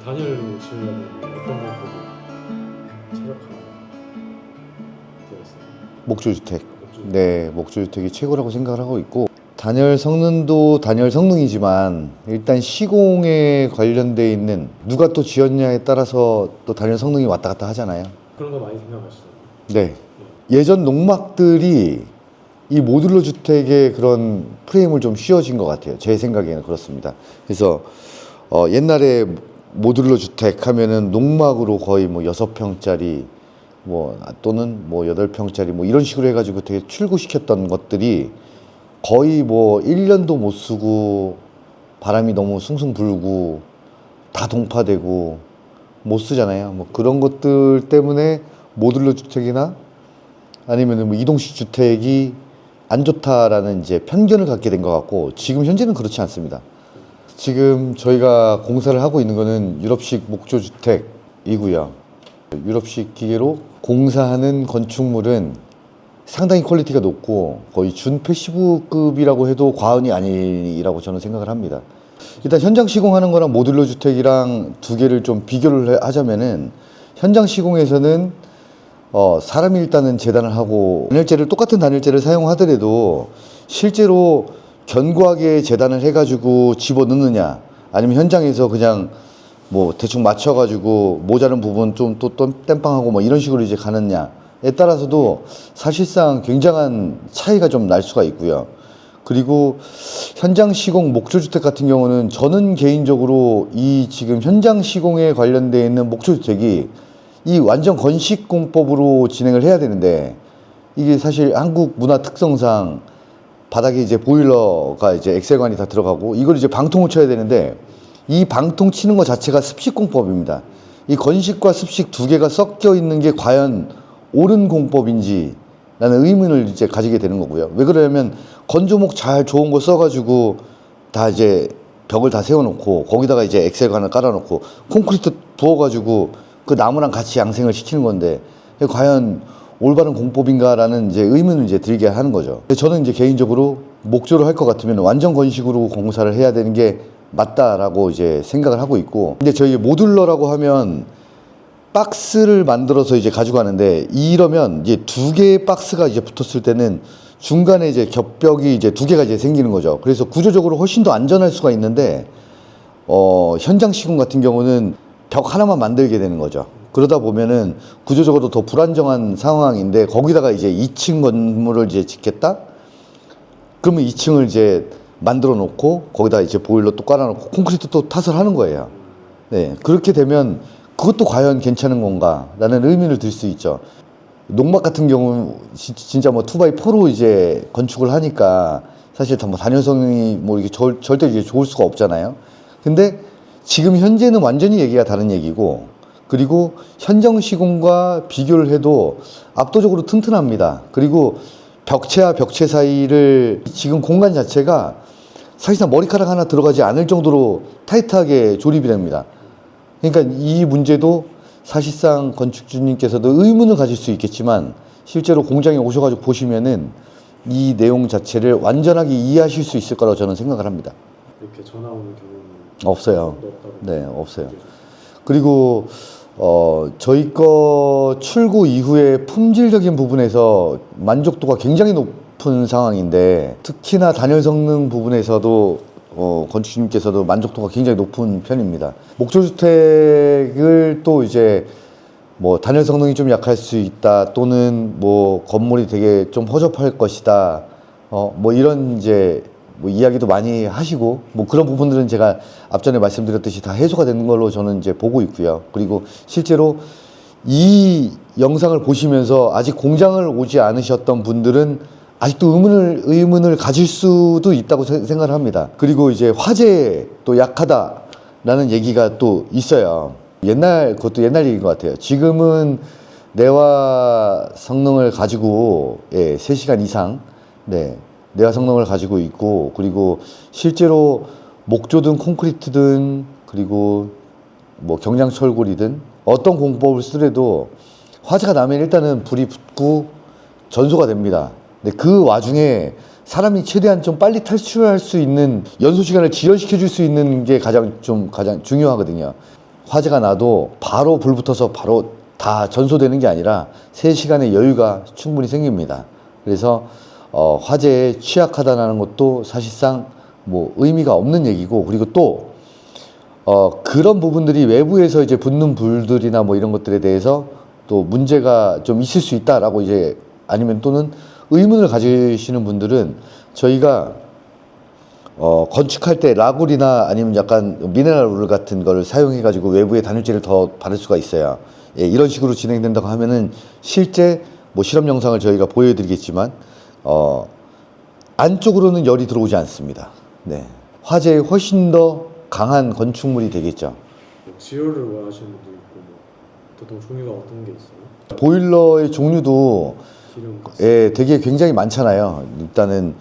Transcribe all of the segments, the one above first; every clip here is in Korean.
단열로 지으려면 어떤 방법을 최적화되어 있어요? 목조주택. 네, 목조주택이 최고라고 생각을 하고 있고, 단열 성능도 단열 성능이지만 일단 시공에 관련돼 있는 누가 또 지었냐에 따라서 또 단열 성능이 왔다 갔다 하잖아요. 그런 거 많이 생각하시죠? 네. 예전 농막들이 이 모듈러 주택의 그런 프레임을 좀 씌워진 것 같아요. 제 생각에는 그렇습니다. 그래서 옛날에 모듈러 주택 하면은 농막으로 거의 뭐 6평짜리 뭐 또는 뭐 8평짜리 뭐 이런 식으로 해가지고 되게 출구시켰던 것들이 거의 뭐 1년도 못 쓰고 바람이 너무 숭숭 불고 다 동파되고 못 쓰잖아요. 뭐 그런 것들 때문에 모듈러 주택이나 아니면 뭐 이동식 주택이 안 좋다라는 이제 편견을 갖게 된 것 같고, 지금 현재는 그렇지 않습니다. 지금 저희가 공사를 하고 있는 거는 유럽식 목조주택이고요. 유럽식 기계로 공사하는 건축물은 상당히 퀄리티가 높고 거의 준 패시브급이라고 해도 과언이 아니라고 저는 생각을 합니다. 일단 현장 시공하는 거랑 모듈러 주택이랑 두 개를 좀 비교를 하자면은, 현장 시공에서는 사람이 일단은 재단을 하고 똑같은 단열재를 사용하더라도 실제로 견고하게 재단을 해가지고 집어넣느냐, 아니면 현장에서 그냥 뭐 대충 맞춰가지고 모자른 부분 좀 또 땜빵하고 뭐 이런 식으로 이제 가느냐에 따라서도 사실상 굉장한 차이가 좀 날 수가 있고요. 그리고 현장 시공 목조주택 같은 경우는 저는 개인적으로 이 지금 현장 시공에 관련되어 있는 목조주택이 이 완전 건식공법으로 진행을 해야 되는데, 이게 사실 한국 문화 특성상 바닥에 이제 보일러가 이제 엑셀관이 다 들어가고 이걸 이제 방통을 쳐야 되는데, 이 방통 치는 것 자체가 습식공법입니다. 이 건식과 습식 두 개가 섞여 있는 게 과연 옳은 공법인지 라는 의문을 이제 가지게 되는 거고요. 왜 그러냐면 건조목 잘 좋은 거 써가지고 다 이제 벽을 다 세워놓고 거기다가 이제 엑셀관을 깔아놓고 콘크리트 부어가지고 그 나무랑 같이 양생을 시키는 건데 과연 올바른 공법인가라는 이제 의문을 이제 들게 하는 거죠. 저는 이제 개인적으로 목조를 할 것 같으면 완전 건식으로 공사를 해야 되는 게 맞다라고 이제 생각을 하고 있고, 근데 저희 모듈러라고 하면 박스를 만들어서 이제 가져가는데, 이러면 이제 두 개의 박스가 이제 붙었을 때는 중간에 이제 겹벽이 이제 두 개가 이제 생기는 거죠. 그래서 구조적으로 훨씬 더 안전할 수가 있는데, 현장 시공 같은 경우는 벽 하나만 만들게 되는 거죠. 그러다 보면은 구조적으로 더 불안정한 상황인데, 거기다가 이제 2층 건물을 이제 짓겠다? 그러면 2층을 이제 만들어 놓고 거기다 이제 보일러 또 깔아 놓고 콘크리트 또 탓을 하는 거예요. 네. 그렇게 되면 그것도 과연 괜찮은 건가라는 의문을 들 수 있죠. 농막 같은 경우는 진짜 뭐 2x4로 이제 건축을 하니까 사실 다 뭐 단열성이 뭐 이게 절대 이게 좋을 수가 없잖아요. 근데 지금 현재는 완전히 얘기가 다른 얘기고, 그리고 현장 시공과 비교를 해도 압도적으로 튼튼합니다. 그리고 벽체와 벽체 사이를 지금 공간 자체가 사실상 머리카락 하나 들어가지 않을 정도로 타이트하게 조립이 됩니다. 그러니까 이 문제도 사실상 건축주님께서도 의문을 가질 수 있겠지만, 실제로 공장에 오셔가지고 보시면은 이 내용 자체를 완전하게 이해하실 수 있을 거라고 저는 생각을 합니다. 이렇게 전화 오는 경우는 없어요. 없다고. 네, 없어요. 그리고 저희 거 출고 이후에 품질적인 부분에서 만족도가 굉장히 높은 상황인데, 특히나 단열 성능 부분에서도 건축주님께서도 만족도가 굉장히 높은 편입니다. 목조주택을 또 이제 뭐 단열 성능이 좀 약할 수 있다, 또는 뭐 건물이 되게 좀 허접할 것이다, 뭐 이런 이제 뭐 이야기도 많이 하시고, 뭐 그런 부분들은 제가 앞전에 말씀드렸듯이 다 해소가 되는 걸로 저는 이제 보고 있고요. 그리고 실제로 이 영상을 보시면서 아직 공장을 오지 않으셨던 분들은 아직도 의문을 가질 수도 있다고 생각을 합니다. 그리고 이제 화재에 또 약하다라는 얘기가 또 있어요. 그것도 옛날 얘기인 것 같아요. 지금은 내화 성능을 가지고 3시간 이상 내화 성능을 가지고 있고, 그리고 실제로 목조든 콘크리트든 그리고 뭐 경량철골이든 어떤 공법을 쓰더라도 화재가 나면 일단은 불이 붙고 전소가 됩니다. 근데 그 와중에 사람이 최대한 좀 빨리 탈출할 수 있는 연소 시간을 지연시켜 줄 수 있는 게 가장 중요하거든요. 화재가 나도 바로 불 붙어서 바로 다 전소되는 게 아니라 3시간의 여유가 충분히 생깁니다. 그래서 화재에 취약하다는 것도 사실상 뭐 의미가 없는 얘기고, 그리고 또 그런 부분들이 외부에서 이제 붙는 불들이나 뭐 이런 것들에 대해서 또 문제가 좀 있을 수 있다라고 이제 아니면 또는 의문을 가지시는 분들은 저희가 건축할 때 라굴이나 아니면 약간 미네랄 같은 거를 사용해 가지고 외부에 단열재를 더 바를 수가 있어요. 예, 이런 식으로 진행된다고 하면은 실제 뭐 실험 영상을 저희가 보여드리겠지만 안쪽으로는 열이 들어오지 않습니다. 네, 화재에 훨씬 더 강한 건축물이 되겠죠. 지열을 원하시는 분도 있고 뭐 보통 종류가 어떤 게 있어요? 보일러의 종류도 기름, 가스, 예, 되게 굉장히 많잖아요. 일단은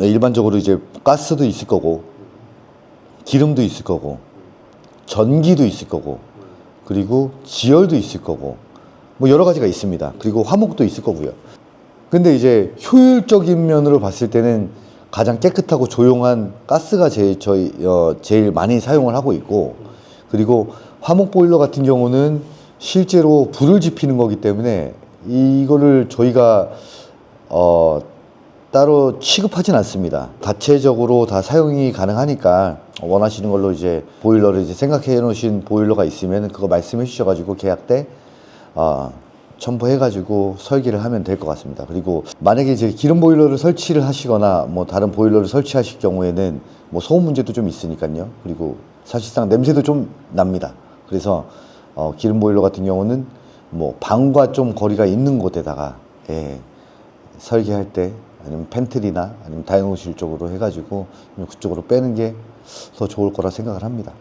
일반적으로 이제 가스도 있을 거고, 기름도 있을 거고, 전기도 있을 거고, 그리고 지열도 있을 거고, 뭐 여러 가지가 있습니다. 그리고 화목도 있을 거고요. 근데 이제 효율적인 면으로 봤을 때는 가장 깨끗하고 조용한 가스가 제일 많이 사용을 하고 있고, 그리고 화목 보일러 같은 경우는 실제로 불을 지피는 거기 때문에 이거를 저희가 따로 취급하진 않습니다. 다체적으로 다 사용이 가능하니까 원하시는 걸로 이제 보일러를 이제 생각해 놓으신 보일러가 있으면 그거 말씀해 주셔가지고 계약 때 첨부해가지고 설계를 하면 될 것 같습니다. 그리고 만약에 이제 기름 보일러를 설치를 하시거나 뭐 다른 보일러를 설치하실 경우에는 뭐 소음 문제도 좀 있으니까요. 그리고 사실상 냄새도 좀 납니다. 그래서 기름 보일러 같은 경우는 뭐 방과 좀 거리가 있는 곳에다가 설계할 때 아니면 팬트리나 아니면 다용도실 쪽으로 해가지고 그쪽으로 빼는 게 더 좋을 거라 생각을 합니다.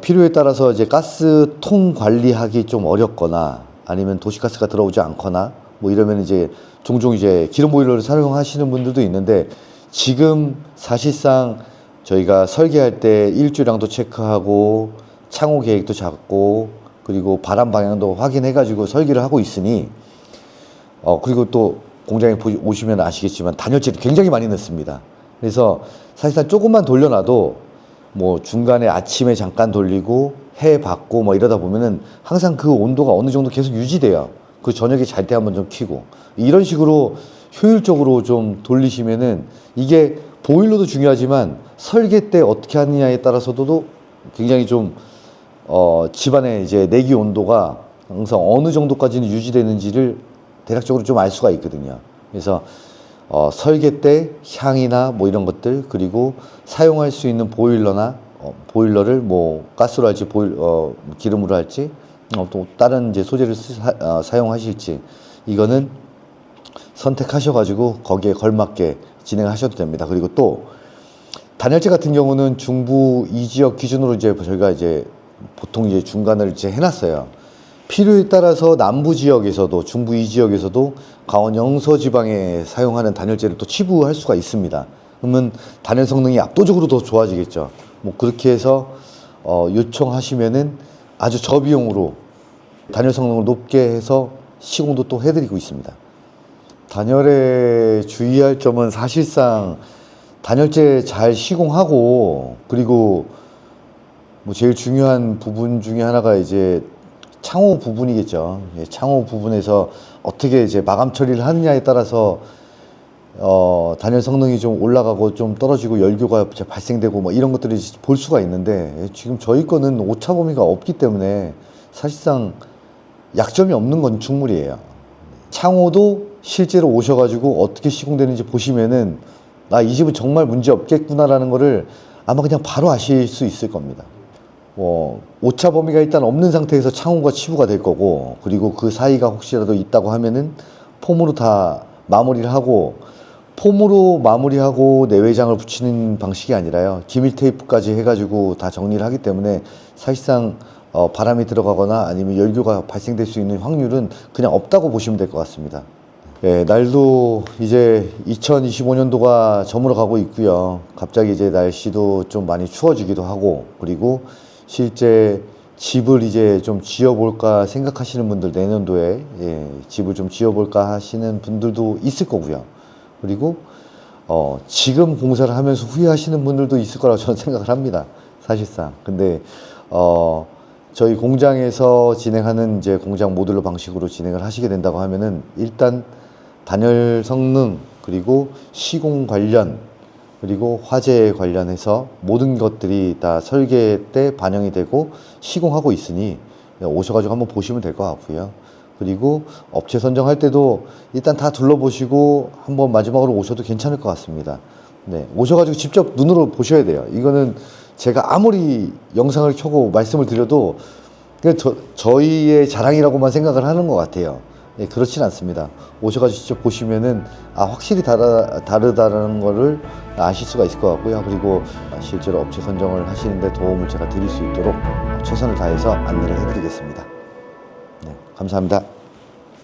필요에 따라서 이제 가스통 관리하기 좀 어렵거나 아니면 도시가스가 들어오지 않거나 뭐 이러면 이제 종종 이제 기름 보일러를 사용하시는 분들도 있는데, 지금 사실상 저희가 설계할 때 일주량도 체크하고 창호 계획도 잡고 그리고 바람 방향도 확인해 가지고 설계를 하고 있으니 그리고 또 공장에 오시면 아시겠지만 단열재도 굉장히 많이 넣습니다. 그래서 사실상 조금만 돌려놔도 뭐 중간에 아침에 잠깐 돌리고 해 받고 뭐 이러다 보면은 항상 그 온도가 어느 정도 계속 유지돼요. 그 저녁에 잘 때 한번 좀 켜고 이런 식으로 효율적으로 좀 돌리시면은, 이게 보일러도 중요하지만 설계 때 어떻게 하느냐에 따라서도 굉장히 좀 집안의 이제 내기 온도가 항상 어느 정도까지는 유지되는지를 대략적으로 좀 알 수가 있거든요. 그래서 설계 때 향이나 뭐 이런 것들, 그리고 사용할 수 있는 보일러나 보일러를 뭐 가스로 할지 기름으로 할지 또 다른 이제 소재를 사용하실지, 이거는 선택하셔가지고 거기에 걸맞게 진행하셔도 됩니다. 그리고 또 단열재 같은 경우는 중부 이 지역 기준으로 이제 저희가 이제 보통 이제 중간을 이제 해놨어요. 필요에 따라서 남부 지역에서도 중부 이 지역에서도 강원 영서 지방에 사용하는 단열재를 또 치부할 수가 있습니다. 그러면 단열 성능이 압도적으로 더 좋아지겠죠. 뭐 그렇게 해서 요청하시면은 아주 저비용으로 단열 성능을 높게 해서 시공도 또 해드리고 있습니다. 단열에 주의할 점은 사실상 단열재 잘 시공하고, 그리고 뭐 제일 중요한 부분 중에 하나가 이제 창호 부분이겠죠. 창호 부분에서 어떻게 이제 마감 처리를 하느냐에 따라서 단열 성능이 좀 올라가고 좀 떨어지고 열교가 발생되고 뭐 이런 것들이 볼 수가 있는데, 지금 저희 거는 오차 범위가 없기 때문에 사실상 약점이 없는 건축물이에요. 창호도 실제로 오셔가지고 어떻게 시공되는지 보시면은 이 집은 정말 문제 없겠구나라는 거를 아마 그냥 바로 아실 수 있을 겁니다. 오차 범위가 일단 없는 상태에서 창호가 치부가 될 거고, 그리고 그 사이가 혹시라도 있다고 하면은 폼으로 다 마무리를 하고, 폼으로 마무리하고 내외장을 붙이는 방식이 아니라요, 기밀 테이프까지 해가지고 다 정리를 하기 때문에 사실상 바람이 들어가거나 아니면 열교가 발생될 수 있는 확률은 그냥 없다고 보시면 될 것 같습니다. 날도 이제 2025년도가 저물어 가고 있고요. 갑자기 이제 날씨도 좀 많이 추워지기도 하고, 그리고 실제 집을 이제 좀 지어볼까 생각하시는 분들, 내년도에 집을 좀 지어볼까 하시는 분들도 있을 거고요. 그리고 지금 공사를 하면서 후회하시는 분들도 있을 거라고 저는 생각을 합니다. 사실상. 근데 저희 공장에서 진행하는 이제 공장 모듈러 방식으로 진행을 하시게 된다고 하면은 일단 단열 성능 그리고 시공 관련 그리고 화재 관련해서 모든 것들이 다 설계 때 반영이 되고 시공하고 있으니 오셔가지고 한번 보시면 될 것 같고요. 그리고 업체 선정할 때도 일단 다 둘러보시고 한번 마지막으로 오셔도 괜찮을 것 같습니다. 네, 오셔가지고 직접 눈으로 보셔야 돼요. 이거는 제가 아무리 영상을 켜고 말씀을 드려도 저희의 자랑이라고만 생각을 하는 것 같아요. 예, 그렇진 않습니다. 오셔가지고 직접 보시면은 확실히 다르다는 거를 아실 수가 있을 것 같고요. 그리고 실제로 업체 선정을 하시는데 도움을 제가 드릴 수 있도록 최선을 다해서 안내를 해드리겠습니다. 네, 감사합니다.